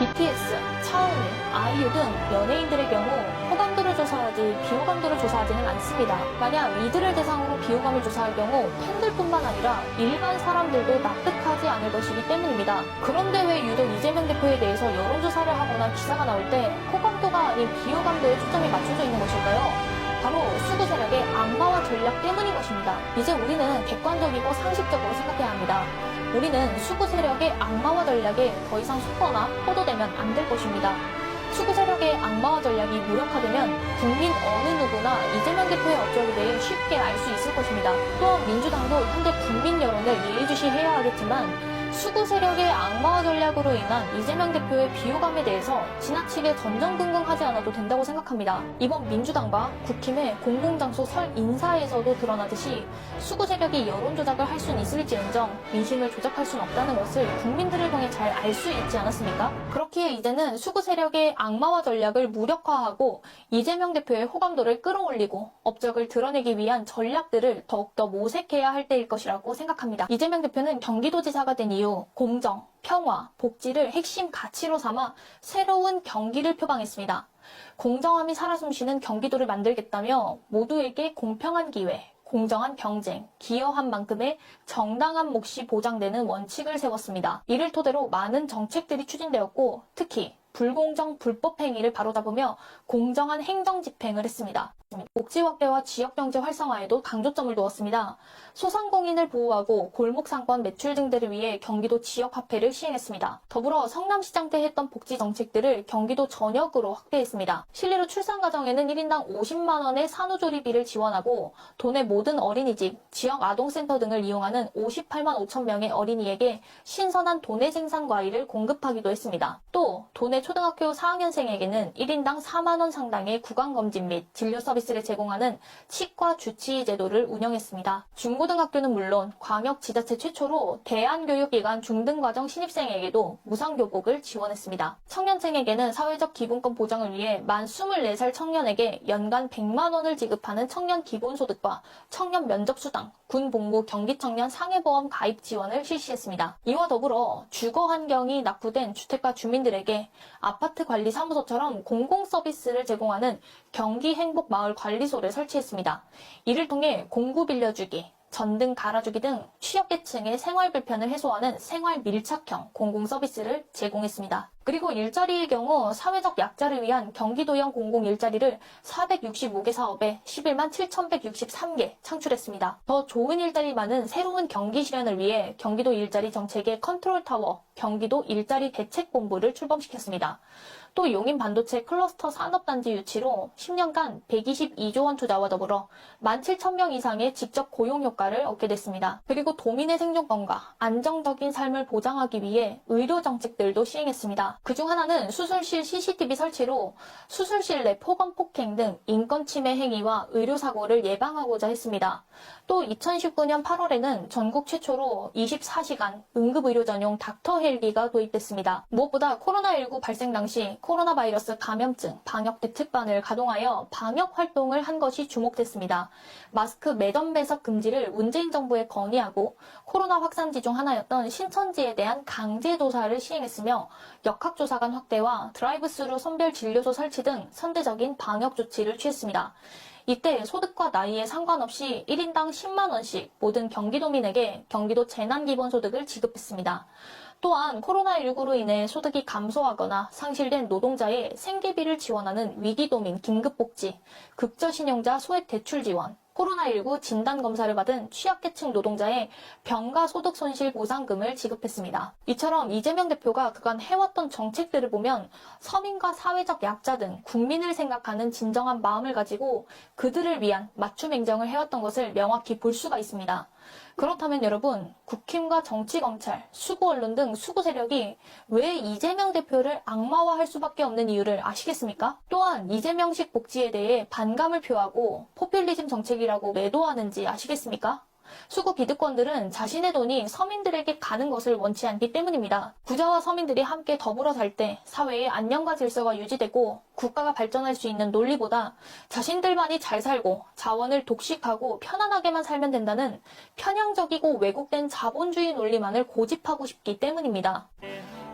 BTS, 차은우, 아이유 등 연예인들의 경우 호감도를 조사하지 비호감도를 조사하지는 않습니다. 만약 이들을 대상으로 비호감을 조사할 경우 팬들뿐만 아니라 일반 사람들도 납득하지 않을 것이기 때문입니다. 그런데 왜 유독 이재명 대표에 대해서 여론조사를 하거나 기사가 나올 때 호감도가 아닌 비호감도에 초점이 맞춰져 있는 것일까요? 바로 수구 세력의 악마와 전략 때문인 것입니다. 이제 우리는 객관적이고 상식적으로 생각해야 합니다. 우리는 수구 세력의 악마와 전략에 더 이상 속거나 호도되면 안 될 것입니다. 수구 세력의 악마와 전략이 무력화되면 국민 어느 누구나 이재명 대표의 업적에 대해 쉽게 알 수 있을 것입니다. 또한 민주당도 현재 국민 여론을 예의주시해야 하겠지만 수구 세력의 악마와 전략으로 인한 이재명 대표의 비호감에 대해서 지나치게 전전긍긍하지 않아도 된다고 생각합니다. 이번 민주당과 국힘의 공공장소 설 인사에서도 드러나듯이 수구 세력이 여론 조작을 할 수는 있을지언정 민심을 조작할 수는 없다는 것을 국민들을 통해 잘 알 수 있지 않았습니까? 그렇기에 이제는 수구 세력의 악마와 전략을 무력화하고 이재명 대표의 호감도를 끌어올리고 업적을 드러내기 위한 전략들을 더욱더 모색해야 할 때일 것이라고 생각합니다. 이재명 대표는 경기도지사가 된 이후 공정, 평화, 복지를 핵심 가치로 삼아 새로운 경기를 표방했습니다. 공정함이 살아 숨쉬는 경기도를 만들겠다며 모두에게 공평한 기회, 공정한 경쟁, 기여한 만큼의 정당한 몫이 보장되는 원칙을 세웠습니다. 이를 토대로 많은 정책들이 추진되었고 특히 불공정 불법 행위를 바로잡으며 공정한 행정 집행을 했습니다. 복지 확대와 지역경제 활성화에도 강조점을 두었습니다. 소상공인을 보호하고 골목상권 매출 증대를 위해 경기도 지역화폐를 시행했습니다. 더불어 성남시장 때 했던 복지 정책들을 경기도 전역으로 확대했습니다. 실례로 출산가정에는 1인당 50만 원의 산후조리비를 지원하고 도내 모든 어린이집, 지역 아동센터 등을 이용하는 58만 5천 명의 어린이에게 신선한 도내 생산 과일을 공급하기도 했습니다. 또 도내 초등학교 4학년생에게는 1인당 4만 원 상당의 구강검진 및 진료 서비스를 제공하는 치과 주치의 제도를 운영했습니다. 중고등학교는 물론 광역지자체 최초로 대안교육기관 중등과정 신입생에게도 무상교복을 지원했습니다. 청년생에게는 사회적 기본권 보장을 위해 만 24살 청년에게 연간 100만 원을 지급하는 청년 기본소득과 청년 면접수당, 군복무 경기청년 상해보험 가입 지원을 실시했습니다. 이와 더불어 주거 환경이 낙후된 주택가 주민들에게 아파트 관리 사무소처럼 공공서비스를 제공하는 경기행복마을관리소를 설치했습니다. 이를 통해 공구 빌려주기, 전등 갈아주기 등 취약계층의 생활 불편을 해소하는 생활 밀착형 공공서비스를 제공했습니다. 그리고 일자리의 경우 사회적 약자를 위한 경기도형 공공일자리를 465개 사업에 11만 7,163개 창출했습니다. 더 좋은 일자리 많은 새로운 경기 실현을 위해 경기도 일자리 정책의 컨트롤타워, 경기도 일자리 대책본부를 출범시켰습니다. 또 용인 반도체 클러스터 산업단지 유치로 10년간 122조 원 투자와 더불어 17,000명 이상의 직접 고용 효과를 얻게 됐습니다. 그리고 도민의 생존권과 안정적인 삶을 보장하기 위해 의료 정책들도 시행했습니다. 그중 하나는 수술실 CCTV 설치로 수술실 내 폭언 폭행 등 인권 침해 행위와 의료사고를 예방하고자 했습니다. 또 2019년 8월에는 전국 최초로 24시간 응급의료 전용 닥터 헬기가 도입됐습니다. 무엇보다 코로나19 발생 당시 코로나 바이러스 감염증 방역 대책반을 가동하여 방역 활동을 한 것이 주목됐습니다. 마스크 매점 배석 금지를 문재인 정부에 건의하고 코로나 확산지 중 하나였던 신천지에 대한 강제 조사를 시행했으며 역학조사관 확대와 드라이브스루 선별 진료소 설치 등 선제적인 방역 조치를 취했습니다. 이때 소득과 나이에 상관없이 1인당 10만 원씩 모든 경기도민에게 경기도 재난기본소득을 지급했습니다. 또한 코로나19로 인해 소득이 감소하거나 상실된 노동자의 생계비를 지원하는 위기도민 긴급복지, 극저신용자 소액 대출 지원, 코로나19 진단검사를 받은 취약계층 노동자의 병가 소득 손실 보상금을 지급했습니다. 이처럼 이재명 대표가 그간 해왔던 정책들을 보면 서민과 사회적 약자 등 국민을 생각하는 진정한 마음을 가지고 그들을 위한 맞춤 행정을 해왔던 것을 명확히 볼 수가 있습니다. 그렇다면 여러분, 국힘과 정치검찰, 수구언론 등 수구 세력이 왜 이재명 대표를 악마화할 수밖에 없는 이유를 아시겠습니까? 또한 이재명식 복지에 대해 반감을 표하고 포퓰리즘 정책이라고 매도하는지 아시겠습니까? 수구 기득권들은 자신의 돈이 서민들에게 가는 것을 원치 않기 때문입니다. 부자와 서민들이 함께 더불어 살 때 사회의 안녕과 질서가 유지되고 국가가 발전할 수 있는 논리보다 자신들만이 잘 살고 자원을 독식하고 편안하게만 살면 된다는 편향적이고 왜곡된 자본주의 논리만을 고집하고 싶기 때문입니다.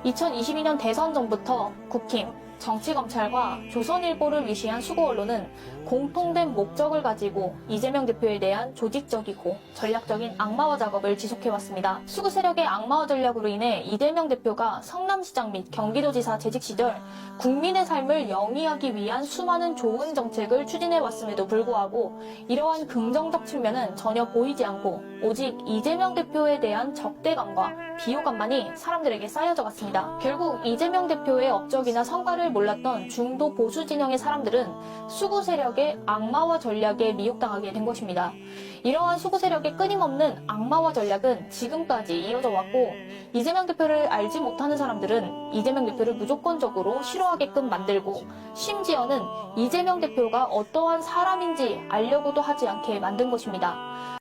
2022년 대선 전부터 국힘, 정치검찰과 조선일보를 위시한 수구 언론은 공통된 목적을 가지고 이재명 대표에 대한 조직적이고 전략적인 악마화 작업을 지속해왔습니다. 수구 세력의 악마화 전략으로 인해 이재명 대표가 성남시장 및 경기도지사 재직 시절 국민의 삶을 영위하기 위한 수많은 좋은 정책을 추진해왔음에도 불구하고 이러한 긍정적 측면은 전혀 보이지 않고 오직 이재명 대표에 대한 적대감과 비호감만이 사람들에게 쌓여져 갔습니다. 결국 이재명 대표의 업적이나 성과를 몰랐던 중도 보수 진영의 사람들은 수구 세력의 악마화 전략에 미혹당하게 된 것입니다. 이러한 수구 세력의 끊임없는 악마화 전략은 지금까지 이어져 왔고 이재명 대표를 알지 못하는 사람들은 이재명 대표를 무조건적으로 싫어하게끔 만들고 심지어는 이재명 대표가 어떠한 사람인지 알려고도 하지 않게 만든 것입니다.